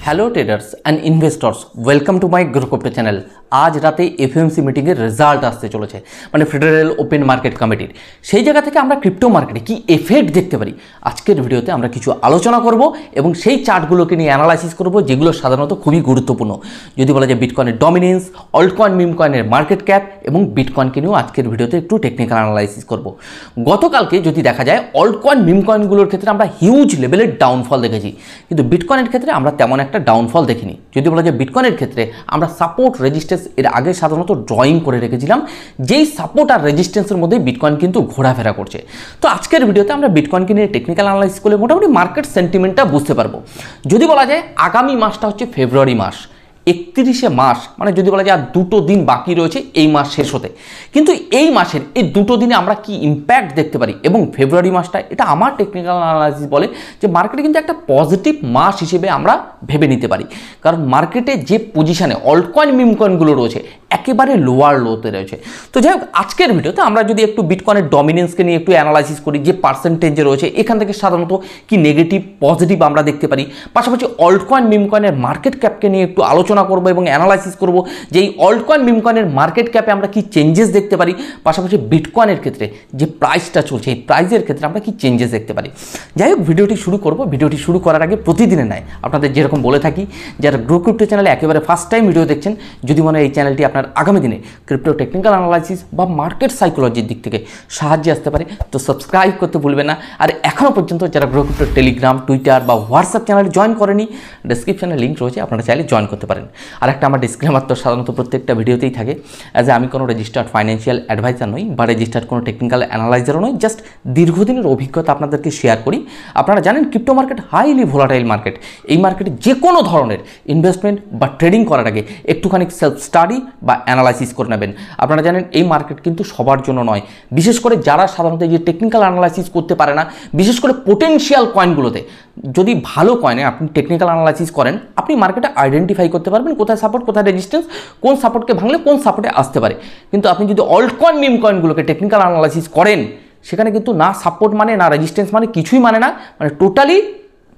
Hello traders and investors welcome to my Grow Crypto channel. आज राते FOMC मीटिंगেर result आसते चलेছে মানে ফেডারেল ওপেন মার্কেট কমিটির। সেই জায়গা থেকে আমরা ক্রিপ্টো মার্কেটে কি এফেক্ট দেখতে পারি আজকের ভিডিওতে আমরা কিছু আলোচনা করব এবং সেই চার্টগুলোকে নিয়ে অ্যানালাইসিস করব যেগুলো সাধারণত খুবই গুরুত্বপূর্ণ। যদি বলা যায় বিটকয়েনের ডমিনেন্স, অল্টকয়েন, মিম কয়েনের মার্কেট ক্যাপ এবং বিটকয়েনকে নিয়েও আজকের ভিডিওতে একটু টেকনিক্যাল অ্যানালাইসিস করব। গতকালকে যদি দেখা যায় অল্টকয়েন, মিম কয়েনগুলোর ক্ষেত্রে আমরা হিউজ লেভেলের ডাউনফল দেখেছি, কিন্তু বিটকয়েনের ক্ষেত্রে আমরা তেমন একটা ডাউনফল দেখিনি। যদি বলা যায় বিটকয়েনের ক্ষেত্রে আমরা সাপোর্ট রেজিস্ট্যান্স এর আগে সাধারণত ড্রয়িং করে রেখেছিলাম, যেই সাপোর্ট আর রেজিস্ট্যান্সের মধ্যে বিটকয়েন কিন্তু ঘোরাফেরা করছে। তো আজকের ভিডিওতে আমরা বিটকয়েনকে নিয়ে টেকনিক্যাল অ্যানালাইসিস করলে মোটামুটি মার্কেট সেন্টিমেন্টটা বুঝতে পারবো। যদি বলা যায় আগামী মাসটা হচ্ছে ফেব্রুয়ারি মাস, 31শে মাস, মানে যদি বলা যায় আর দুটো দিন বাকি রয়েছে এই মাস শেষ হতে, কিন্তু এই মাসের এই দুটো দিনে আমরা কি ইম্প্যাক্ট দেখতে পারি এবং ফেব্রুয়ারি মাসটা এটা আমার টেকনিক্যাল অ্যানালাইসিস বলে যে মার্কেটে কিন্তু একটা পজিটিভ মাস হিসেবে আমরা ভেবে নিতে পারি, কারণ মার্কেটে যে পজিশনে অল্টকয়েন, মিম কয়েনগুলো রয়েছে একেবারে লোয়ার লোতে রয়েছে। তো যাই হোক আজকের ভিডিওতে আমরা যদি একটু বিটকয়েনের ডমিনেন্সকে নিয়ে একটু অ্যানালাইসিস করি, যে পার্সেন্টেজে রয়েছে এখান থেকে সাধারণত কি নেগেটিভ পজিটিভ আমরা দেখতে পারি, পাশাপাশি অল্টকয়েন, মিম কয়েনের মার্কেট ক্যাপকে নিয়ে একটু আলোচনা করব এবং অ্যানালাইসিস করব যে এই অল্টকয়েন, মিম কয়েনের মার্কেট ক্যাপে আমরা কি চেঞ্জেস দেখতে পারি, পাশাপাশি বিটকয়েনের ক্ষেত্রে যে প্রাইসটা চলছে এই প্রাইসের ক্ষেত্রে আমরা কি চেঞ্জেস দেখতে পারি। যাই হোক ভিডিওটি শুরু করব। ভিডিওটি শুরু করার আগে প্রতিদিনের নয় আপনাদের যেরকম বলে থাকি, যারা গ্রোক্রিপ্টো চ্যানেলে একেবারে ফার্স্ট টাইম ভিডিও দেখছেন, যদি মনে হয় এই চ্যানেলটি আপনার আগামী দিনে ক্রিপ্টো টেকনিক্যাল অ্যানালাইসিস বা মার্কেট সাইকোলজির দিক থেকে সাহায্যে আসতে পারে, তো সাবস্ক্রাইব করতে ভুলবেন না। আর এখনও পর্যন্ত যারা গ্রোক্রিপ্টো টেলিগ্রাম, টুইটার বা হোয়াটসঅ্যাপ চ্যানেলে জয়েন করেনি, ডেসক্রিপশনে লিঙ্ক রয়েছে, আপনারা চাইলে জয়েন করতে পারেন। আর একটা আমার ডিসক্লেমার তো সাধারণত প্রত্যেকটা ভিডিওতেই থাকে, অ্যাজ আমি কোনো রেজিস্টার্ড ফাইন্যান্সিয়াল অ্যাডভাইজার নই বা রেজিস্টার্ড কোনো টেকনিক্যাল অ্যানালাইজারও নই, জাস্ট দীর্ঘদিনের অভিজ্ঞতা আপনাদেরকে শেয়ার করি। আপনারা জানেন crypto market highly volatile market. এই মার্কেটে যে কোনো ধরনের ইনভেস্টমেন্ট বা ট্রেডিং করার আগে একটুখানি সেলফ স্টাডি বা অ্যানালাইসিস করে নেবেন। আপনারা জানেন এই মার্কেট কিন্তু সবার জন্য নয়, বিশেষ করে যারা সাধারণত যে টেকনিক্যাল অ্যানালাইসিস করতে পারে না, বিশেষ করে পোটেনশিয়াল কয়েনগুলোতে যদি ভালো কয়েনে আপনি টেকনিক্যাল অ্যানালাইসিস করেন, আপনি মার্কেটে আইডেন্টিফাই করতে পারবেন কোথায় সাপোর্ট, কোথায় রেজিস্ট্যান্স, কোন সাপোর্টকে ভাঙলে কোন সাপোর্টে আসতে পারে। কিন্তু আপনি যদি অল্টকয়েন, মিম কয়েনগুলোকে টেকনিক্যাল অ্যানালাইসিস করেন, সেখানে কিন্তু না সাপোর্ট মানে না রেজিস্ট্যান্স মানে কিছুই মানে না, মানে টোটালি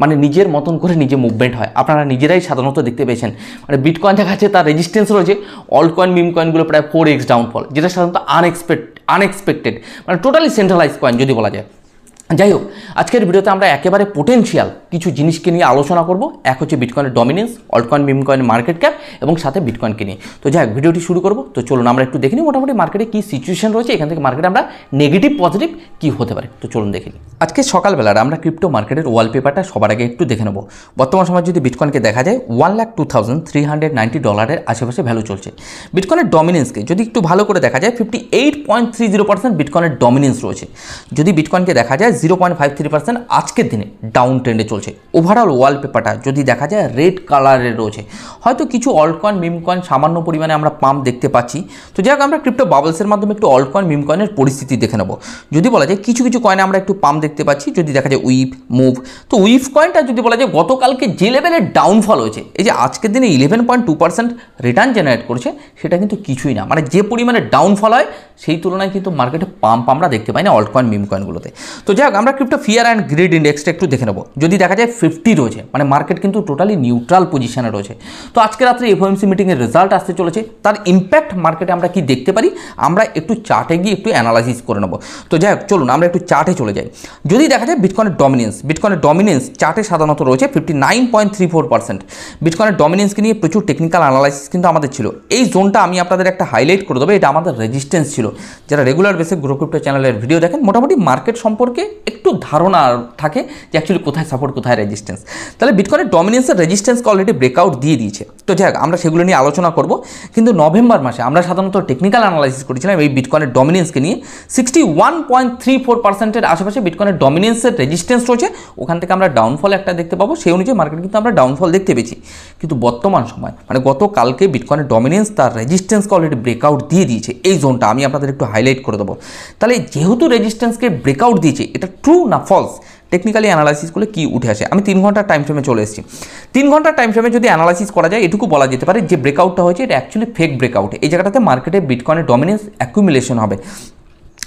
মানে নিজের মতন করে নিজে মুভমেন্ট হয়। আপনারা নিজেরাই সাধারণত দেখতে পেয়েছেন, মানে বিটকয়েন দেখাচ্ছে তার রেজিস্ট্যান্স রয়েছে, অল্টকয়েন, মিম কয়েনগুলো প্রায় 4x ডাউনফল, যেটা সাধারণত আনএক্সপেক্টেড, মানে টোটালি সেন্ট্রালাইজ কয়েন যদি বলা যায়। যাই হোক আজকের ভিডিওতে আমরা একেবারে পোটেনশিয়াল কিছু জিনিসকে নিয়ে আলোচনা করব। এক হচ্ছে বিটকয়েনের ডমিনেন্স, অল্টকয়েন, মিম কয়েনের মার্কেট ক্যাপ এবং সাথে বিটকয়েনকে নিয়ে। তো যাই হোক ভিডিওটি শুরু করব। তো চলুন আমরা একটু দেখে নিই মোটামুটি মার্কেটে কী সিচুয়েশন রয়েছে, এখান থেকে মার্কেটে আমরা নেগেটিভ পজিটিভ কী হতে পারে। তো চলুন দেখে নিই। আজকে সকালবেলার আমরা ক্রিপ্টো মার্কেটের ওয়ালপেপারটা সবার আগে একটু দেখে নেব। বর্তমান সময় যদি বিটকয়েনকে দেখা যায় $1,02,390 আশেপাশে ভ্যালু চলছে। বিটকয়েনের ডমিনেন্সকে যদি একটু ভালো করে দেখা যায় 58.30% বিটকয়েনের ডমিনেন্স রয়েছে। যদি বিটকয়েনকে দেখা যায় 0.53% আজকের দিনে ডাউন ট্রেন্ডে চলছে। ওভারঅল ওয়ালপেপারটা যদি দেখা যায় রেড কালারের রয়েছে, হয়তো কিছু অল্টকয়েন, মিম কয়েন সামান্য পরিমাণে আমরা পাম্প দেখতে পাচ্ছি। তো যাই হোক আমরা ক্রিপ্টো বাবলসের মাধ্যমে একটু অল্টকয়েন, মিম কয়েনের পরিস্থিতি দেখে নেব। যদি বলা যায় কিছু কিছু কয়েনে আমরা একটু পাম্প দেখতে পাচ্ছি, যদি দেখা যায় উইপ, মুভ। তো উইপ কয়েনটা যদি বলা যায় গতকালকে যে লেভেলের ডাউনফল হয়েছে, এই যে আজকের দিনে 11.2% রিটার্ন জেনারেট করছে, সেটা কিন্তু কিছুই না, মানে যে পরিমাণে ডাউনফল হয় সেই তুলনায় কিন্তু মার্কেটে পাম্প আমরা দেখতে পাই না অল্টকয়েন, মিম কয়েনগুলোতে। তো যাই হোক আমরা ক্রিপ্টো ফিয়ার অ্যান্ড গ্রিড ইন্ডেক্সটা একটু দেখে নেব। যদি দেখা যায় 50 রয়েছে, মানে মার্কেট কিন্তু টোটালি নিউট্রাল পজিশনে রয়েছে। তো আজকে রাত্রে এফওএমসি মিটিংয়ের রেজাল্ট আসতে চলেছে, তার ইম্প্যাক্ট মার্কেটে আমরা কি দেখতে পারি আমরা একটু চার্টে গিয়ে একটু অ্যানালাইসিস করে নেব। তো যাই হোক চলুন আমরা একটু চার্টে চলে যাই। যদি দেখা যায় বিটকয়েনের ডমিনেন্স চার্টে সাধারণত রয়েছে 59.34%। বিটকয়েনের ডমিনেন্সকে নিয়ে প্রচুর টেকনিক্যাল অ্যানালাইসিস কিন্তু আমাদের ছিল। এই জোনটা আমি আপনাদের একটা হাইলাইট করে দেবো, এটা আমাদের রেজিস্ট্যান্স ছিল। যারা রেগুলার বেসে গ্রোক্রিপ্টো চ্যানেলের ভিডিও দেখেন মোটামুটি মার্কেট সম্পর্কে একটু ধারণা থাকে যে অ্যাকচুয়ালি কোথায় সাপোর্ট, কোথায় রেজিস্ট্যান্স। তাহলে বিটকয়েনের ডমিনেন্সের রেজিস্ট্যান্সকে অলরেডি ব্রেকআউট দিয়ে দিয়েছে। তো যাই হোক আমরা সেগুলো নিয়ে আলোচনা করব। কিন্তু নভেম্বর মাসে আমরা সাধারণত টেকনিক্যাল অ্যানালাইসিস করেছিলাম এই বিটকয়েনের ডমিনেন্সকে নিয়ে 61.34%-এর আশেপাশে বিটকয়েনের ডমিনেন্সের রেজিস্ট্যান্স রয়েছে। ওখান থেকে আমরা ডাউনফল একটা দেখতে পাবো, সেই অনুযায়ী মার্কেট কিন্তু আমরা ডাউনফল দেখতে পেয়েছি। কিন্তু বর্তমান সময় মানে গতকালকে বিটকয়েনের ডমিনেন্স তার রেজিস্ট্যান্সকে অলরেডি ব্রেকআউট দিয়ে দিয়েছে। এই জোনটা আমি আপনাদের একটু হাইলাইট করে দেবো। তাহলে যেহেতু রেজিস্ট্যান্সকে ব্রেকআউট দিয়েছে, এটা ট্রু না ফলস টেকনিক্যালি অ্যানালাইসিস করলে কি উঠে আসে। আমি 3 ঘন্টার টাইম ফ্রেমে চলে এসেছি। 3 ঘন্টার টাইম ফ্রেমে যদি অ্যানালাইসিস করা যায়, এটুকু বলা যেতে পারে যে ব্রেকআউটটা হয়েছে এটা অ্যাকচুয়ালি ফেক ব্রেকআউট। এই জায়গাটাতে মার্কেটে বিটকয়েনের ডমিনেন্স অ্যাকুমুলেশন হবে।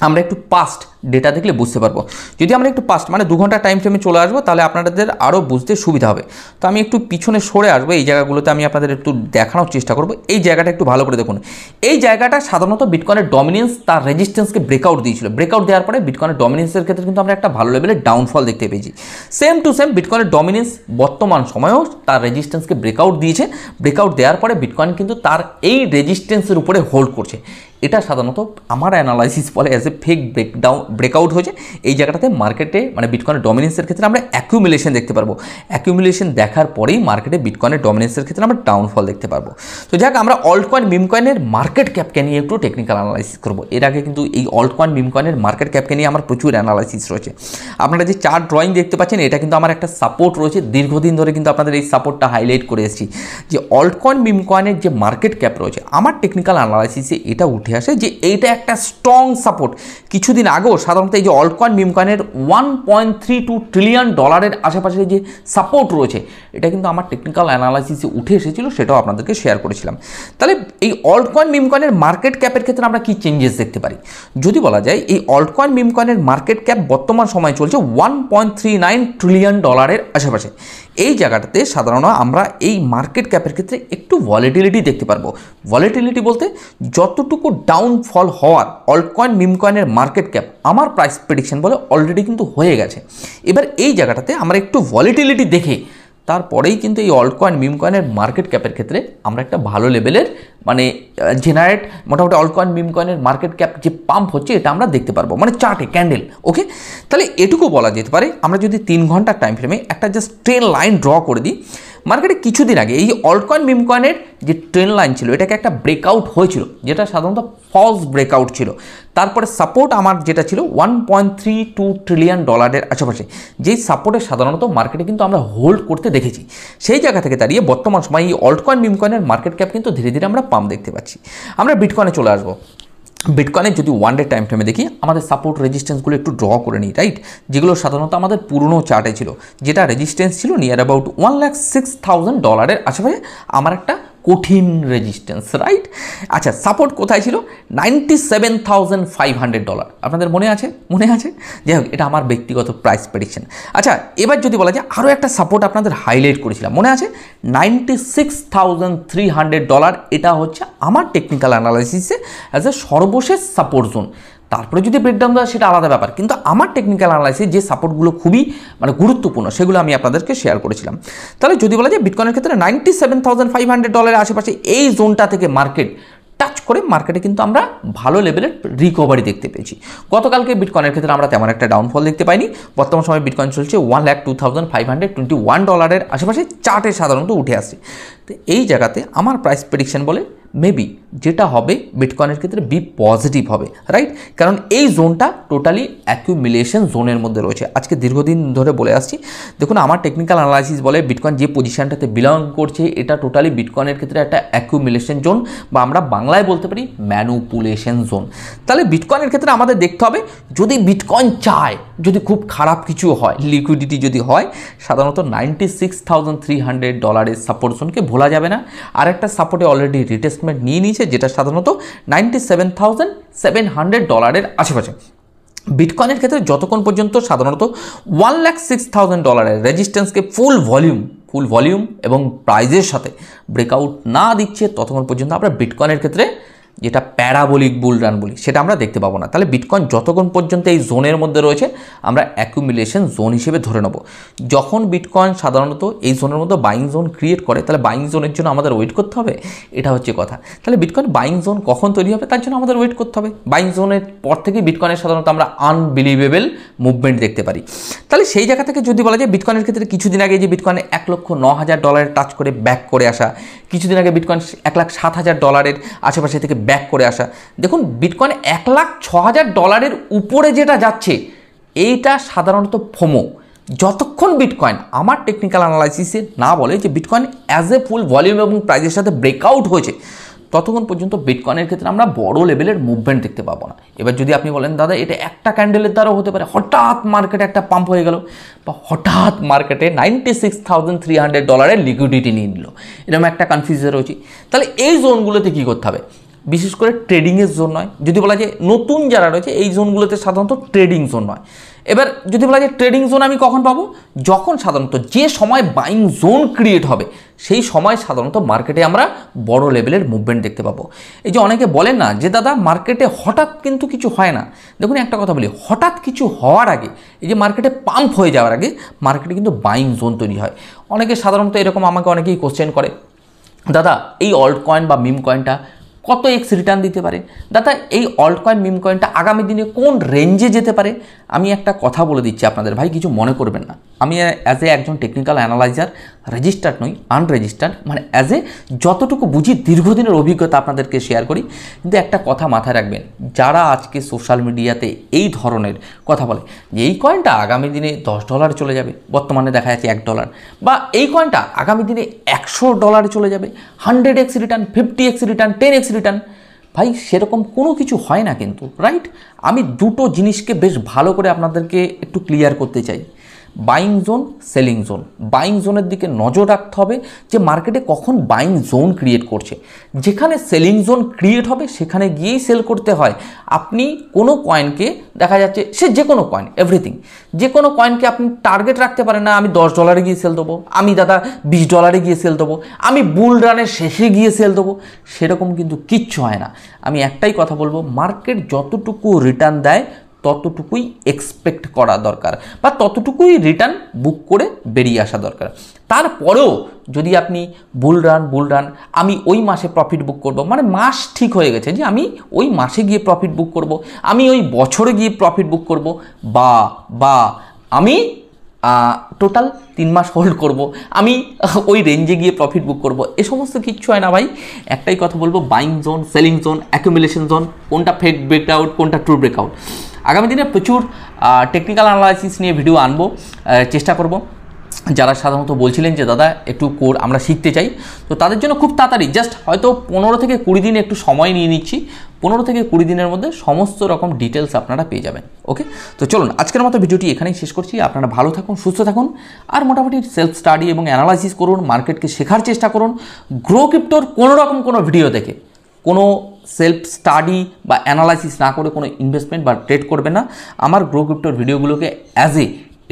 আমরা একটু পাস্ট ডেটা দেখলে বুঝতে পারবো। যদি আমরা একটু পাস্ট মানে 2 ঘন্টা টাইম ফ্রেমে চলে আসবো তাহলে আপনাদের আরও বুঝতে সুবিধা হবে। তো আমি একটু পিছনে সরে আসবো, এই জায়গাগুলোতে আমি আপনাদের একটু দেখানোর চেষ্টা করবো। এই জায়গাটা একটু ভালো করে দেখুন। এই জায়গাটা সাধারণত বিটকয়েনের ডমিনেন্স তার রেজিস্ট্যান্সকে ব্রেকআউট দিয়েছিল। ব্রেকআউট দেওয়ার পরে বিটকয়েনের ডমিনেন্সের ক্ষেত্রে কিন্তু আমরা একটা ভালো লেভেলের ডাউনফল দেখতে পেয়েছি। সেম টু সেম বিটকয়েনের ডমিনেন্স বর্তমান সময়েও তার রেজিস্ট্যান্সকে ব্রেকআউট দিয়েছে। ব্রেকআউট দেওয়ার পরে বিটকয়েন কিন্তু তার এই রেজিস্ট্যান্সের উপরে হোল্ড করছে। এটা সাধারণত আমার অ্যানালাইসিস বলে অ্যাজ এ ফেক ব্রেকআউট হয়েছে। এই জায়গাটাতে মার্কেটে মানে বিটকয়েনের ডমিনেন্সের ক্ষেত্রে আমরা অ্যাকিউমুলেশন দেখতে পারবো। অ্যাকিউমুলেশন দেখার পরেই মার্কেটে বিটকয়েনের ডমিনেন্সের ক্ষেত্রে আমরা ডাউনফল দেখতে পারবো। তো যাক, আমরা অল্ট কয়েন মিম কয়েনের মার্কেট ক্যাপকে নিয়ে একটু টেকনিক্যাল অ্যানালাইসিস করবো। এর আগে কিন্তু এই অল্ট কয়েন মিম কয়েনের মার্কেট ক্যাপকে নিয়ে আমার প্রচুর অ্যানালাইসিস রয়েছে। আপনারা যে চার্ট ড্রয়িং দেখতে পাচ্ছেন, এটা কিন্তু আমার একটা সাপোর্ট রয়েছে। দীর্ঘদিন ধরে কিন্তু আপনাদের এই সাপোর্টটা হাইলাইট করে এসেছি যে অল্ট কয়েন মিম কয়েনের যে মার্কেট ক্যাপ রয়েছে, আমার টেকনিক্যাল অ্যানালাইসিসে এটা উঠে আসে যে এইটা একটা স্ট্রং সাপোর্ট। কিছুদিন আগেও সাধারণত এই যে অল্ট কয়েন মিম কয়েনের $1.32 ট্রিলিয়ন আশেপাশে যে সাপোর্ট রয়েছে, এটা কিন্তু আমার টেকনিক্যাল অ্যানালাইসিসে উঠে এসেছিল, সেটাও আপনাদেরকে শেয়ার করেছিলাম। তাহলে এই অল্ট কয়েন মিম কয়েনের মার্কেট ক্যাপের ক্ষেত্রে আমরা কি চেঞ্জেস দেখতে পারি? যদি বলা যায় এই অল্ট কয়েন মিম কয়েনের মার্কেট ক্যাপ বর্তমান সময়ে চলছে $1.39 ট্রিলিয়ন আশেপাশে। এই জায়গাটাতে সাধারণত আমরা এই মার্কেট ক্যাপের ক্ষেত্রে একটু ভলিটিলিটি দেখতে পারবো। ভলিটিলিটি বলতে যতটুকু ডাউনফল হওয়ার অল্ট কয়েন মিম কয়েনের মার্কেট ক্যাপ আমার প্রাইস প্রেডিকশন বলে অলরেডি কিন্তু হয়ে গেছে। এবার এই জায়গাটাতে আমরা একটু ভলিটিলিটি দেখে তারপরেই কিন্তু এই অল্ট কয়েন মিম কয়েনের মার্কেট ক্যাপের ক্ষেত্রে আমরা একটা ভালো লেভেলের মানে জেনারেট মোটামুটি অল্ট কয়েন মিম কয়েনের মার্কেট ক্যাপ যে পাম্প হচ্ছে এটা আমরা দেখতে পারবো, মানে চার্টে ক্যান্ডেল। ওকে, তাহলে এটুকু বলা যেতে পারে আমরা যদি 3 ঘন্টার টাইম ফ্রেমে একটা জাস্ট ট্রেন লাইন ড্র করে দিই। মার্কেটে কিছুদিন আগে এই অল্ট কয়েন মিম কয়েনের যে ট্রেন লাইন ছিল এটাকে একটা ব্রেকআউট হয়েছিল, যেটা সাধারণত ফলস ব্রেকআউট ছিল। তারপরে সাপোর্ট আমার যেটা ছিল $1.32 ট্রিলিয়ন আশেপাশে, যেই সাপোর্টে সাধারণত মার্কেটে কিন্তু আমরা হোল্ড করতে দেখেছি। সেই জায়গা থেকে দাঁড়িয়ে বর্তমান সময় এই অল্ট কয়েন মিম কয়েনের মার্কেট ক্যাপ কিন্তু ধীরে ধীরে আমরা পাম্প দেখতে পাচ্ছি। আমরা বিটকয়েনে চলে আসবো। বিটকয়েনের যদি 1 ডে টাইম ফ্রেমে দেখি, আমাদের সাপোর্ট রেজিস্ট্যান্সগুলো একটু ড্র করে নিই, রাইট? যেগুলো সাধারণত আমাদের পুরনো চার্টে ছিল, যেটা রেজিস্ট্যান্স ছিল নিয়ার অ্যাবাউট $1,06,000 আশেপাশে আমার একটা কঠিন রেজিস্ট্যান্স, রাইট? আচ্ছা, সাপোর্ট কোথায় ছিল? $97,500। আপনাদের মনে আছে? যাই হোক, এটা আমার ব্যক্তিগত প্রাইস প্রেডিকশন। আচ্ছা, এবার যদি বলা যায় আরও একটা সাপোর্ট আপনাদের হাইলাইট করেছিলাম, মনে আছে? $96,300। এটা হচ্ছে আমার টেকনিক্যাল অ্যানালাইসিসে অ্যাজ এ সর্বশেষ সাপোর্ট জোন। তারপরে যদি ব্রেকডাউন দেওয়া সেটা আলাদা ব্যাপার, কিন্তু আমার টেকনিক্যাল অ্যানালাইসিস যে সাপোর্টগুলো খুবই মানে গুরুত্বপূর্ণ সেগুলো আমি আপনাদেরকে শেয়ার করেছিলাম। তাহলে যদি বলা যায় বিটকয়েনের ক্ষেত্রে $97,500 আশেপাশে এই জোনটা থেকে মার্কেট টাচ করে মার্কেটে কিন্তু আমরা ভালো লেভেলের রিকভারি দেখতে পেয়েছি। গতকালকে বিটকয়েনের ক্ষেত্রে আমরা তেমন একটা ডাউনফল দেখতে পাইনি। বর্তমান সময় বিটকয়েন চলছে $1,02,521 আশেপাশে, চার্টে সাধারণত উঠে আসছে। তো এই জায়গাতে আমার প্রাইস প্রেডিকশন বলে মেবি যেটা হবে বিটকয়েনের ক্ষেত্রে বি পজিটিভ হবে, রাইট? কারণ এই জোনটা টোটালি অ্যাকিউমুলেশন জোনের মধ্যে রয়েছে। আজকে দীর্ঘদিন ধরে বলে আসছি, দেখুন আমার টেকনিক্যাল অ্যানালাইসিস বলে বিটকয়েন যে পজিশনটাতে বিলং করছে এটা টোটালি বিটকয়েনের ক্ষেত্রে একটা অ্যাকিউমুলেশন জোন, বা আমরা বাংলায় বলতে পারি ম্যানুপুলেশন জোন। তাহলে বিটকয়েনের ক্ষেত্রে আমাদের দেখতে হবে যদি বিটকয়েন চায়, যদি খুব খারাপ কিছু হয়, লিকুইডিটি যদি হয়, সাধারণত $96,300 সাপোর্ট জোনকে ভোলা যাবে না। আর একটা সাপোর্টে অলরেডি রিটেস্টমেন্ট নিয়ে নিয়েছে, যেটা সাধারণত $97,700 আশেপাশে। বিটকয়েনের ক্ষেত্রে যতক্ষণ পর্যন্ত সাধারণত $1,06,000 রেজিস্ট্যান্সকে ফুল ভলিউম এবং প্রাইজের সাথে ব্রেকআউট না দিচ্ছে ততক্ষণ পর্যন্ত আমরা বিটকয়েনের ক্ষেত্রে যেটা প্যারাবোলিক বুল রান বলি সেটা আমরা দেখতে পাবো না। তাহলে বিটকয়েন যতক্ষণ পর্যন্ত এই জোনের মধ্যে রয়েছে আমরা অ্যাকুমুলেশন জোন হিসেবে ধরে নেব। যখন বিটকয়েন সাধারণত এই জোনের মধ্যে বাইং জোন ক্রিয়েট করে, তাহলে বাইং জোনের জন্য আমাদের ওয়েট করতে হবে, এটা হচ্ছে কথা। তাহলে বিটকয়েন বাইং জোন কখন তৈরি হবে তার জন্য আমাদের ওয়েট করতে হবে। বাইং জোনের পর থেকে বিটকয়েনের সাধারণত আমরা আনবিলিভেবল মুভমেন্ট দেখতে পারি। তাহলে সেই জায়গা থেকে যদি বলা যায় বিটকয়েনের ক্ষেত্রে কিছুদিন আগে যে বিটকয়েন $1,09,000 টাচ করে ব্যাক করে আসা, কিছুদিন আগে বিটকয়েন $1,07,000 আশেপাশে থেকে ব্যাক করে আসা, দেখুন বিটকয়েন $1,06,000 উপরে যেটা যাচ্ছে এইটা সাধারণত ফোমো। যতক্ষণ বিটকয়েন আমার টেকনিক্যাল অ্যানালাইসিসে না বলে যে bitcoin as a full volume এবং প্রাইজের সাথে ব্রেকআউট হয়েছে, ততক্ষণ পর্যন্ত বিটকয়েনের ক্ষেত্রে আমরা বড় লেভেলের মুভমেন্ট দেখতে পাবো না। এবার যদি আপনি বলেন দাদা এটা একটা ক্যান্ডেলের দ্বারাও হতে পারে, হঠাৎ মার্কেটে একটা পাম্প হয়ে গেল, বা হঠাৎ মার্কেটে $96,300 লিকুইডিটি নিয়ে নিল, এরকম একটা কনফিউশন রয়েছে। তাহলে এই জোনগুলোতে কী করতে হবে? বিশেষ করে ট্রেডিংয়ের জোন নয়। যদি বলা যায় নতুন যারা রয়েছে এই জোনগুলোতে সাধারণত ট্রেডিং জোন নয়। এবার যদি বলা যায় ট্রেডিং জোন আমি কখন পাবো, যখন সাধারণত যে সময় বাইং জোন ক্রিয়েট হবে সেই সময় সাধারণত মার্কেটে আমরা বড় লেভেলের মুভমেন্ট দেখতে পাবো। এই যে অনেকে বলেন না যে দাদা মার্কেটে হঠাৎ কিন্তু কিছু হয় না, দেখুন একটা কথা বলি, হঠাৎ কিছু হওয়ার আগে এই যে মার্কেটে পাম্প হয়ে যাওয়ার আগে মার্কেটে কিন্তু বাইং জোন তৈরি হয়। অনেকে সাধারণত এরকম আমাকে অনেকেই কোশ্চেন করে, দাদা এই অল্ট কয়েন বা মিম কয়েনটা কত এক্স রিটার্ন দিতে পারে, দাদা এই অল্ট কয়েন মিম কয়েনটা আগামী দিনে কোন রেঞ্জে যেতে পারে। আমি একটা কথা বলে দিচ্ছি আপনাদের, ভাই কিছু মনে করবেন না, আমি অ্যাজ এ একজন টেকনিক্যাল অ্যানালাইজার, রেজিস্টার্ড নই, আনরেজিস্টার্ড, মানে অ্যাজ এ যতটুকু বুঝি দীর্ঘদিনের অভিজ্ঞতা আপনাদেরকে শেয়ার করি। কিন্তু একটা কথা মাথায় রাখবেন, যারা আজকে সোশ্যাল মিডিয়াতে এই ধরনের কথা বলে যে এই কয়েনটা আগামী দিনে $10 চলে যাবে, বর্তমানে দেখা যাচ্ছে $1, বা এই কয়েনটা আগামী দিনে $100 চলে যাবে, 100x return, 50x return, 10x return, ভাই সেরকম কোনো কিছু হয় না কিন্তু, রাইট? আমি দুটো জিনিসকে বেশ ভালো করে আপনাদেরকে একটু ক্লিয়ার করতে চাই। Buying zone, selling zone. Buying জোনের দিকে নজর রাখতে হবে যে মার্কেটে কখন বাইং জোন ক্রিয়েট করছে। যেখানে সেলিং জোন ক্রিয়েট হবে সেখানে গিয়েই সেল করতে হয়। আপনি কোনো কয়েনকে দেখা যাচ্ছে, সে যে কোনো কয়েন, এভরিথিং, যে কোনো কয়েনকে আপনি টার্গেট রাখতে পারেন না আমি $10 গিয়ে সেল দেবো, আমি দাদা $20 গিয়ে সেল দেবো, আমি বুল রানের শেষে গিয়ে সেল দেবো, সেরকম কিন্তু কিচ্ছু হয় না। আমি একটাই কথা বলবো, মার্কেট যতটুকু রিটার্ন দেয় ততটুকুই এক্সপেক্ট করা দরকার, বা ততটুকুই রিটার্ন বুক করে বেরিয়ে আসা দরকার। তারপরেও যদি আপনি বুল রান আমি ওই মাসে প্রফিট বুক করব, মানে মাস ঠিক হয়ে গেছে যে আমি ওই মাসে গিয়ে প্রফিট বুক করব, আমি ওই বছরে গিয়ে প্রফিট বুক করব, বা আমি টোটাল 3 মাস হোল্ড করব, আমি ওই রেঞ্জে গিয়ে প্রফিট বুক করব, এ সমস্ত কিচ্ছু হয় না ভাই। একটাই কথা বলবো, buying zone, selling zone, accumulation zone, কোনটা ফেক ব্রেকআউট, কোনটা ট্রু ব্রেকআউট। আগামী দিনে প্রচুর টেকনিক্যাল অ্যানালাইসিস নিয়ে ভিডিও আনবো, চেষ্টা করব। যারা সাধারণত বলছিলেন যে দাদা একটু কোর আমরা শিখতে চাই, তো তাদের জন্য খুব তাড়াতাড়ি, জাস্ট হয়তো 15 থেকে 20 দিন একটু সময় নিয়ে নিচ্ছি, 15 থেকে 20 দিনের মধ্যে সমস্ত রকম ডিটেলস আপনারা পেয়ে যাবেন। ওকে, তো চলুন আজকের মতো ভিডিওটি এখানেই শেষ করছি। আপনারা ভালো থাকুন, সুস্থ থাকুন, আর মোটামুটি সেলফ স্টাডি এবং অ্যানালাইসিস করুন, মার্কেটকে শেখার চেষ্টা করুন। গ্রো ক্রিপ্টোর কোনো রকম কোনো ভিডিও দেখে কোনো সেলফ স্টাডি বা অ্যানালাইসিস না করে কোনো ইনভেস্টমেন্ট বা ট্রেড করবে না। আমার গ্রো ক্রিপ্টোর ভিডিওগুলোকে অ্যাজ এ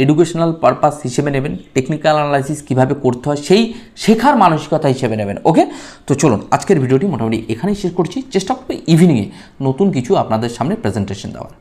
এডুকেশনাল পারপাস হিসেবে নেবেন, টেকনিক্যাল অ্যানালাইসিস কীভাবে করতে হয় সেই শেখার মানসিকতা হিসেবে নেবেন। ওকে, তো চলুন আজকের ভিডিওটি মোটামুটি এখানেই শেষ করছি। চেষ্টা করবো ইভিনিংয়ে নতুন কিছু আপনাদের সামনে প্রেজেন্টেশন দেওয়ার।